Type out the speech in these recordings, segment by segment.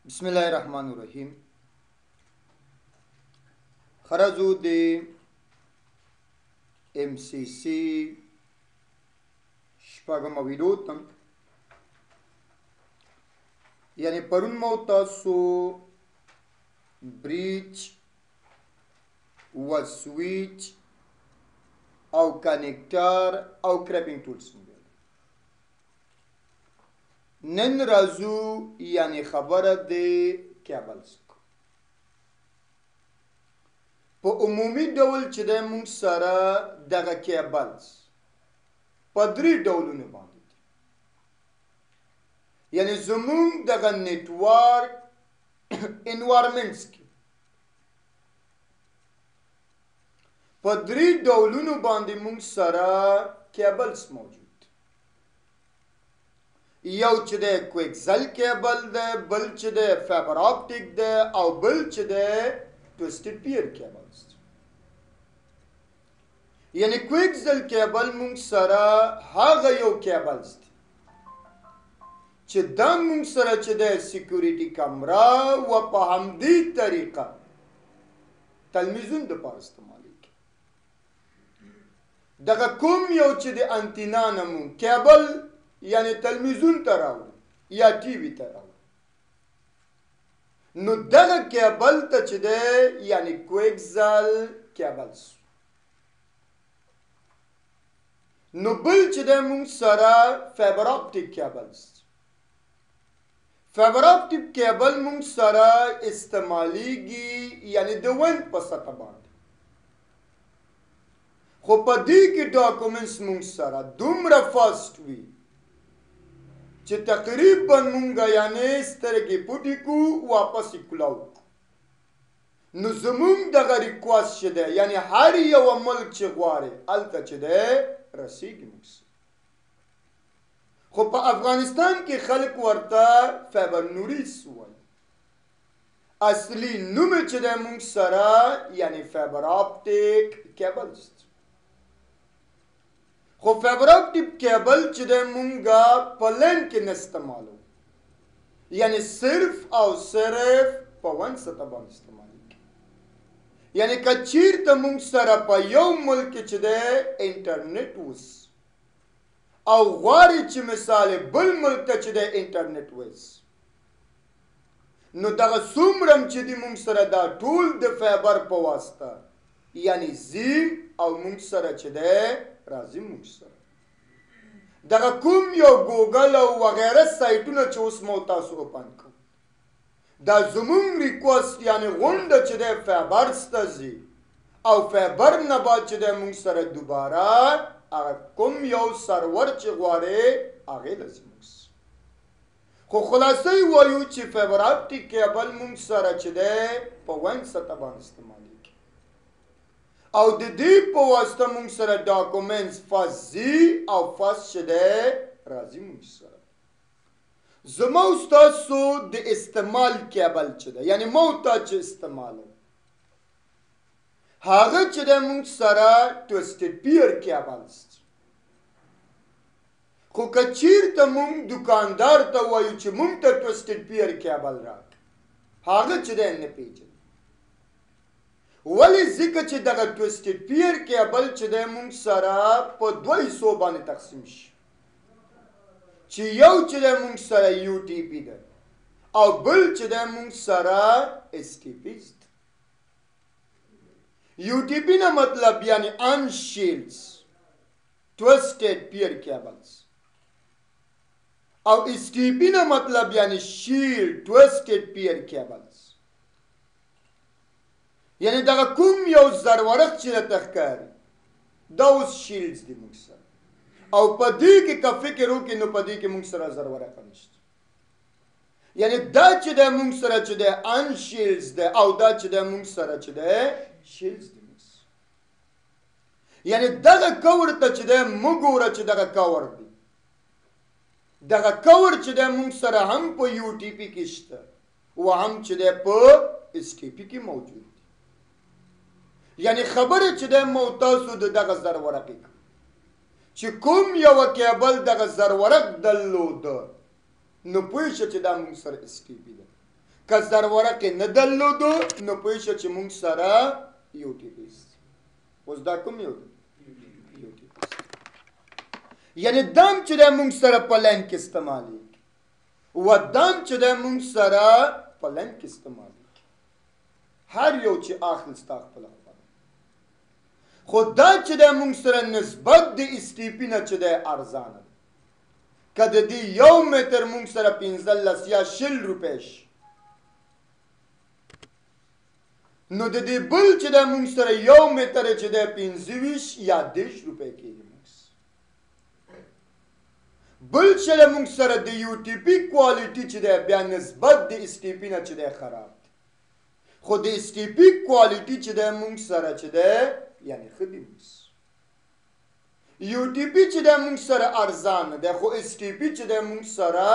بسم الله الرحمن الرحیم. خرزو د ام سی سی شپږم ویډیو تم یعنی پرون مو تاسو بریچ و سویچ او کنیکټر او کرپینګ ټولز نن راځو یعنی خبره دی کیبلز په عمومي ډول چې د موږ سره دغه کیبلز په درې ډولونو باندې دي. یعنی زموږ دغه نیټورک انوایرمنټس کې په درې ډولونو باندې موږ سره کیبلز موجود. یو چې د کوکسل کیبل ده، بل چې د فایبر اپټیک ده، او بل چې د ټویسټډ پیئر کیبلز. یعنی کوکسل کیبل مونږ سره هغه یو کیبلز دي چې دا مونږ سره چې د سکیورټي کمره و په همدې طریقه تلویزیون د پاره استعمالیږي. دغه کوم یو چې د انتینا نه مونږ کیبل یعنی تلویزیون ته راوړو یا ټي وي ته راوړو، نو دغه کیبل ته چې دی یعنی کوکسل کیبلز. نو بل چې دی مونږ سره فایبر اپټیک کیبلز. فایبر اپټیک کیبل مونږ سره استعمالیږي یعنی د وند په سطح باندې، خو په دې کې ډاکومنټس مونږ سره دومره فاسټ وي چې تقریبا مونږه یعنی سترګې پټې کو واپس یې کلاو. نو زمونږ دغه ریکوست چې دی یعنی هر یو ملک چې غواړي هلته چې دی رسیږي مونږ سره. خو په افغانستان کې خلک ورته فایبر نوریس وایي، اصلي نوم چې دی مونږ سره یعنی فایبر اپټیک کیبلز. خو فایبر اپټیک کیبل چې د مونږه په لین کې نه استعمالو، یعنی صرف او صرف په ون سطح باندې استعمالیږي. یعنی که چیرته مونږ سره په یو ملک کې چې د انټرنیټ وس او غواړي چې مثال بل ملک ته چې د انټرنیټ وس، نو دغه څومره چې د مونږ سره دا ټول د فایبر په واسطه یعنی زیم او مونږ سره چې د راځي مونږ سره دغه کوم یو ګوګل او وغیره سایټونه چې اوس مو تاسو اوپن کوو، دا زمونږ ریکوست یعنی غونډه چې دی فایبر ته ځي او فایبر نه بعد چې دی مونږ سره دوباره هغه کوم یو سرور چې غواړي هغې ته ځي مونږ سره. خو خلاصه یې وایو چې فایبر اپټیک کیبل مونږ سره چې دی په ون سطح باندې استعمالیږي او د دې په واسطه مونږ سره ډاکومنټس فاست ځي او فاست چې دی راځي مونږ سره. زما ستاسو د استعمال کیبل چې دی یعنی ما تا چې استعمالو هغه چې دی مونږ سره ټویسټډ پیئر کیبلز. خو که چیرته مونږ دکاندار ته وایو چې مونږ ته ټویسټډ پیئر کیبل راکړه، هغه چې دی نه پیژني. ولی ځکه چې دغه ټویسټډ پیئر کیبل چې دی مونږ سره په دوه حصو باندې تقسیم شي، چې یو چې دی مونږ سره یو ټي پی ده او بل چې دی مونږ سره اس ټي پی ده. یو ټي پی نه مطلب یعنی انشیلډز ټویسټډ پیئر کیبلز او اس ټي پی نه مطلب یعنی شیلډ ټویسټډ پیئر کیبلز. یعنی دغه کوم یو زرورق چې راته ښکاري دا اوس شیلډز دي مونږ سره، او په دې کې که فکر وکړي نو په دې کې مونږ سره زرورقه نشته. یعنی دا چې دی مونږ سره چې دی انشیلډز دی او دا چې دی مونږ سره چې دی شیلډز دي مونږ سره. یعنی دغه کور ته چې دی مونږ ګوره چې دغه کور دی، دغه کور چې دی مونږ سره هم په یو ټي پی کې شته او هم چې دی په اس ټي پی کې موجود دی. یعنی خبره چې دی مو تاسو د دغه زرورقې چې کوم یو کیبل دغه زرورق درلوده نو پوه شه چې دا مونږ سره اس ټي پی ده. که زرورق نه درلودو نو پوه شه چې مونږ سره یو ټي پی اوس دا کوم یو دی یو ټي پی یعنی دم چې د مونږ سره په لاین کې استعمالېږي و دم چې د مونږ سره په لاین کې استعمالېږي هر یو چې اخل ستا خپله خو دا چې د مونږ سره نسبت د استیپي نه چې دی ارزانه ده که د دې یو متر مونږ سره 15 یا 20 روپۍ شي نو د دې بل چې د مونږ سره یو متر چې دی 25 یا 10 روپۍ کېږي بل چې د مونږ سره د یو ټي پي کوالټي چې دی بیا نسبت د استیپي نه چې دی خراب دی خو د استیپي کوالټي چې دی مونږ سره چې دی یعنی ښه دی یو ټي پي چې دی مونږ سره ارزانه دی خو اس ټي پي چې دی مونږ سره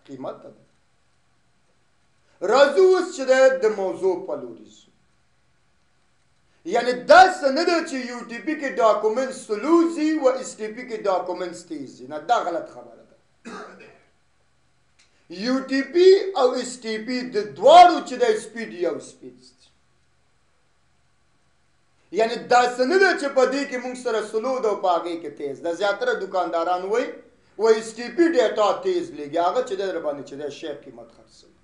قیمته ده راځو اوس چې دی د موضوع په لوري ځو یعنی داسې نه ده چې یو ټي پي کې ډاکومنټ سلو ځي و اس ټي پي کې ډاکومنټ تیز ځي نه دا غلط خبره ده یو ټي پي او اس ټي پي د دواړو چې دی سپیډ یو سپیډ یعنی داسې نه ده چې په دې کې مونږ سره سلو ده او په هغې کې تیز ده زیاتره دکانداران وایي اس ټي پي ډیټا تیز لېږي هغه چې دی در باندې چې دی شی قیمت خرڅوي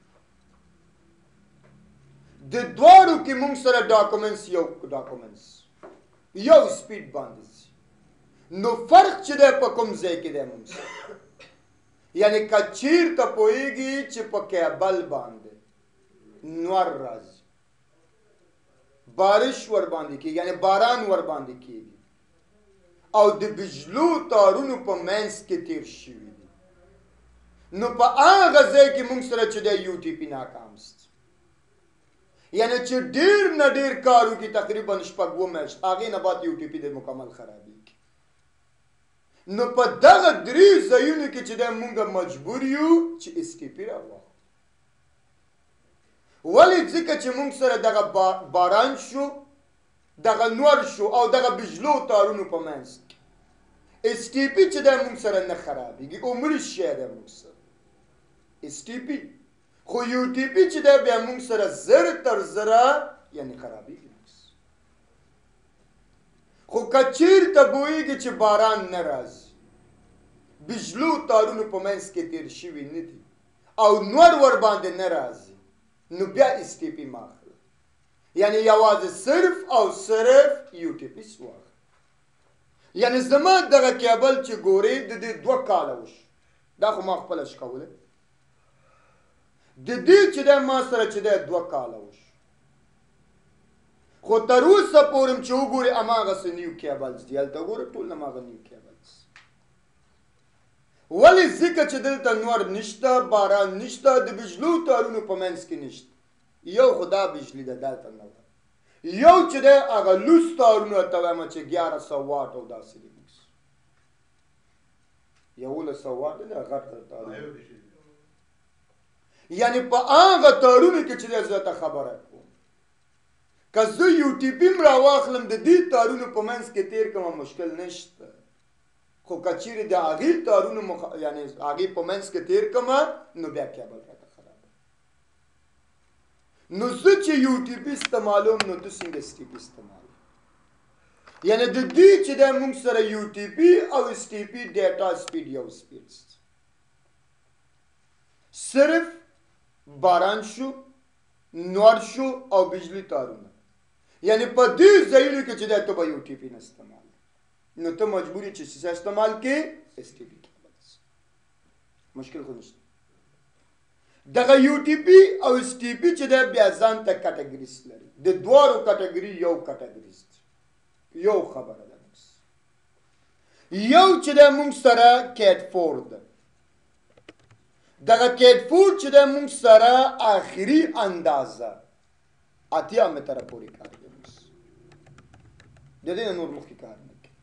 د دواړو کې مونږ سره ډاکومنټس یو سپیډ باندې ځي نو فرق چې دی په کوم ځای کې دی مونږ سره یعنی که چېرته پوهېږي چې په کیبل باندې نور راځي بارش ور باندې کېږي یعنی باران ور باندې کېږي او د بجلو تارونو په منځ کې تیر شوي دي نو په هغه ځای کې مونږ سره چې دی یو ټي پي ناکام ست یعنی چې ډیر نه ډیر کارو کې تقریبا شپږ اووه میاشت هغې نه بعد یو ټي پي د مکمل خرابېږي نو په دغه درې ځایونو کې چې دی مونږ مجبور یو چې اس ټي پي راواخلو ولې ځکه چې مونږ سره دغه باران شو دغه نور شو او دغه بجلو تارونو په منځ کې اس ټي پي چې دی مونږ سره نه خرابېږي عمري شی دی مونږ سره اس ټي پي خو یو ټي پي چې دی بیا مونږ سره زر تر زره یعنی خرابېږي خو که چېرته پوهېږي چې باران نه راځي بجلو تارونو په منځ کې تېر شوي نه دي او نور ور باندې نه راځي نو بیا اس ټي پي مه اخله یعنی یوازې صرف او صرف یو ټي پي واخله یعنی زما دغه کیبل چې ګورې د دې 2 کاله وشو دا خو ما خپله شکولی د دې چې دی ما سره چې دی 2 کاله وشو خو تر اوسه پورې چې وګورې هماغسې نیو کیبلز دي هلته ګوره ټول هماغه نیو کیبلز ولې ځکه چې دلته نور نشته باران نشته د بجلو تارونو په منځ کې نشته یو خو دا بجلي ده دلته نه ده یو چې دی هغه لوس تارونه ته وایم چې 1100 واټ او داسې دي 1100 واټ دی غټ تارونه یعنی په هغه تارونو کې چې دی زه ته خبره کوم که زه یو ټي پي م راواخلم د دې تارونو په منځ کې تیر کړم مشکل نشته خو که چېرې د هغې تارونو یعنې هغې په منځ کې تیر کړم نو بیا کیبل راته خراب نو زه چې یو ټي پي استعمالوم نو ته څنګه اس ټي پي استعمالوم یعنې د دې چې دی مونږ سره یو ټي پي او اس ټي پي ډیټا سپیډ یو سپیډ صرف باران شو نور شو او بجلی تارونه یعنی په دې ځایونو کې چې دی ته به یو ټي پي نه استعمال نو ته مجبوری چې څه استعمال کې اس ټي پي مشکل خو نشته دغه یو ټي پي او اس ټي پي چې دی بیا ځان ته کټګریز لري د دواړو کټګري یو کټګریز یو خبره ده یو چې دی مونږ سره کیټ 4 ده دغه کیټ 4 چې دی مونږ سره آخري اندازه 80 متره پورې کار کوي د دې نور مخکې کار نه کوي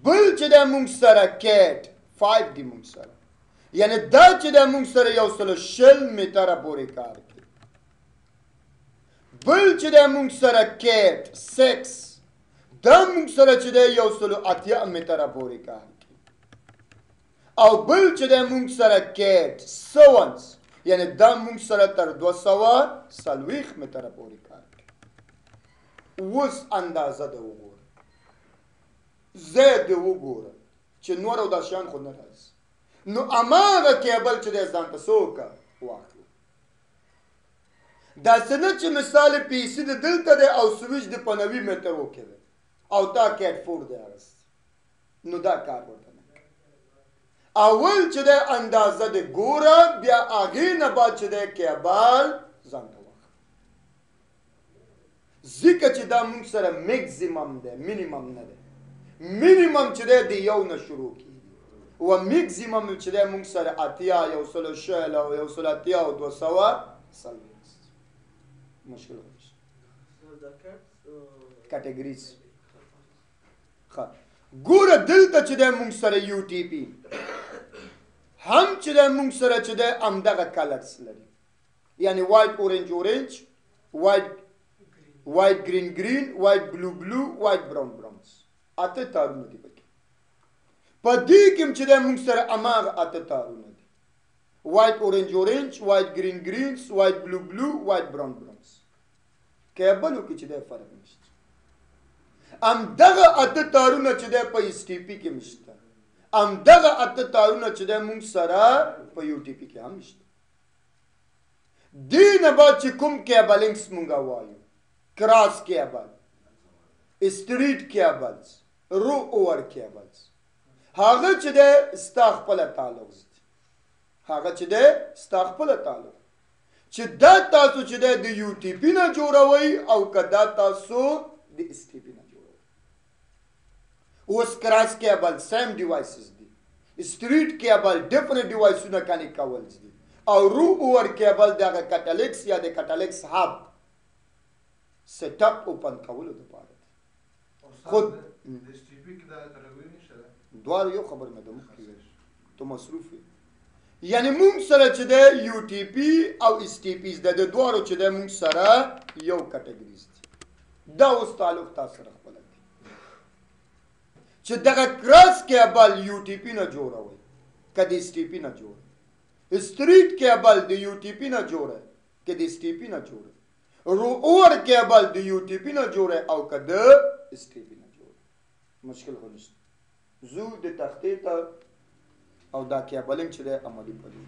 بل چې دی مونږ سره کیټ 5 دی مونږ سره یعنی دا چې دی مونږ سره 160 متره پورې کار کوي بل چې دی مونږ سره کیټ 6 دا مونږ سره چې دی 180 متره پورې کار کوي او بل چې دی مونږ سره کیټ 7 یعنی دا مونږ سره تر 240 متره پورې کار کوي. اوس اندازه د وګوره زه د وګوره چې نور او دا شیان خو نه راځي نو هماغه کیبل چې دی ځان ته څه وکړه واخله. داسې نه چې مثال پیسې د دلته دی او سویچ د په 90 مترو کې دی او تا کیټ فور دی اغوستی نو دا کار ورته نه کوي. اول چې دی اندازه د ګوره بیا هغې نه بعد چې دی کیبل ځان ته واخله. ځکه چې دا مونږ سره میکزیمم دی مینیمم نه دی. مینیمم چې دی د یو نه شروع کېږي و میکزیمم چې دی مونږ سره 80 160 او 180 او 240 مشکل نشته. کټګریز ګوره دلته چې دی مونږ سره یو ټي پي هم چې دی مونږ سره چې دی همدغه کلرز لري یعنی وایټ اورنج اورنج وایټ ګرین ګرین وایټ بلو بلو وایټ براون براونز اته تارونه دي پکې. په دې کې چې دی مونږ سره هماغه اته تارونه دي وایټ اورنج اورنج وایټ ګرین ګرینز وایټ بلو بلو وایټ براون براونز. کیبلو کې چې دی فرق نشته. همدغه اته تارونه چې دی په اس ټي پي کې مشته همدغه اته تارونه چې دی مونږ سره په یو ټي پي کې هم مشته. دې نه بعد چې کوم کیبلینګس مونږ وایو کراس کیبل اسټریټ کیبلز رو اوور کیبلز هغه چې دی ستا خپله تعلق دی هغه چې دی ستا خپله تعلق چې دا تاسو چې دی د یو ټي پي نه جوړوئ او که دا تاسو د اس ټي پي نه جوړوئ. اوس کراس کیبل سیم ډیوایسز دي اسټریټ کیبل ډفرنټ ډیوایسونه کنیکټ کول دي او رو اوور کیبل دغه کټالیکس یا د کټالیکس هب سیټ اپ اوپن کولو دپاره دی. خود دواړو یو خبر مې د مخکې ویل تو مصروف وي یعنی مونږ سره چې دی یو ټي پي او اس ټي پیز د دواړو چې دی مونږ سره یو کټګریز دي. دا اوس تعلق تاسو سره خپله دی چې دغه کراس کیبل یو ټي پي نه جوړوئ که د اس ټي پي نه جوړه اسټریټ کیبل د یو ټي پي نه جوړه که د اس ټي پي نه جوړه رو اوور کیبل د یو ټي پي نه جوړه او که د اس ټي پي نه جوړه مشکل خو نشته. زو د تختې ته او دا کیبلینګ چې دی عملي پدې